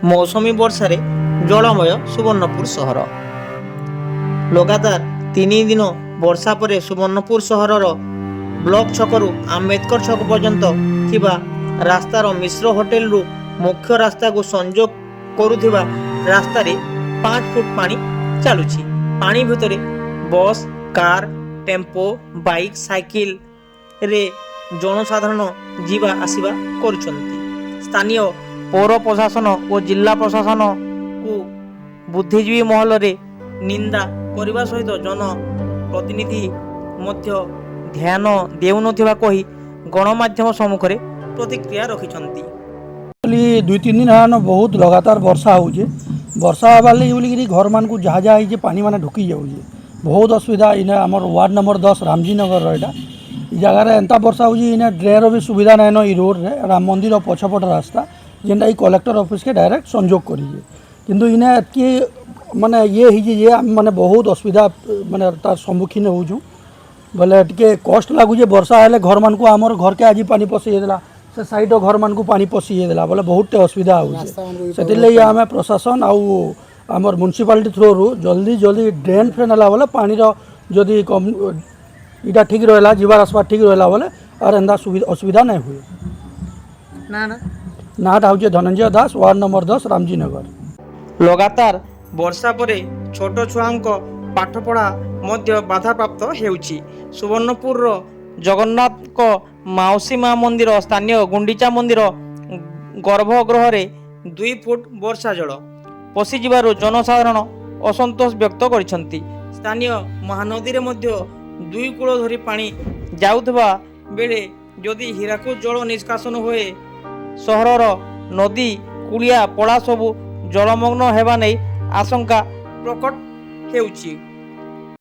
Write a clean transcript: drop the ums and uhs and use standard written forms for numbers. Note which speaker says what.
Speaker 1: मौसमी वर्षार जलमय सुवर्णपुर सहर। लगातार 3 दिन वर्षा पर सुवर्णपुर सहर ब्लॉक छकरू आम्बेडकर छक पर्यंत थिबा रास्तार मिश्र होटेल रु मुख्य रास्ता को संजोग करुथिबा रास्ता रे 5 फुट पानी चालुछि। पानी भितरे बस, कार, टेम्पो, बाइक, साइकिल रे जनसाधारण जीवा आसिबा करुछंती। स्थानीय पौर प्रशासन और जिला प्रशासन को बुद्धिजीवी महल रे निंदा करने सहित जन प्रतिनिधि मध्य ध्यान देउनथिबा कही गणमाध्यम सम्मुख रे प्रतिक्रिया रखिछंती।
Speaker 2: 2-3 दिन है बहुत लगातार वर्षा होचे। वर्षा हबार बोलिकी घर मान को जहाँ जहाँ होइए पानी माने ढुकी जाऊे। बहुत असुविधा इने आमर वार्ड नंबर 10 रामजी नगर रहा जगार एंता वर्षा होची इने ड्रेन भी सुविधा नाइन ई रोड रे राम मंदिर पछपट रास्ता जेनटा ई कलेक्टर ऑफिस के डायरेक्ट संजोग करिए किंतु इने एतकी माने ये माने बहुत असुविधा माने तार सम्मुखीन होचु। बोले टिके कष्ट लगुचे वर्षा हेले घर मान को आमर घर के आज पानी पशि देला से साइड घर मान को पानी पशि देला बोले बहुत असुविधा होचे। सेतिले आमे प्रशासन आउ आमर म्युनिसिपालिटी थ्रो रु जल्दी जल्दी ड्रेन फ्रेन हला बोले पानी रो जदि कम इटा ठीक रहा जीवार आसबार ठीक रहा बोले और एंदा असुविधा नहीं हुए। नाटा हूँ धनंजय दास वार्ड नंबर 10 रामजी नगर।
Speaker 1: लगातार वर्षा पर छोट छुआंक पाठपढ़ा मध्य बाधाप्राप्त हेउछि। सुवर्णपुर जगन्नाथ को माउसी माँ मंदिर स्थानीय गुंडीचा मंदिर गर्भगृह रे 2 फुट वर्षा जल पशि जिबारु जनसाधारण असंतोष व्यक्त करिसंती। स्थानीय महानदी रे मध्य 2 कूल धरी पानी जाउथबा बेले जदि हीराकुद जल निष्कासन हुए सहरर नदी कुलिया पड़ा सबु जलमग्न हेबा नै आशंका प्रकट हेउछि।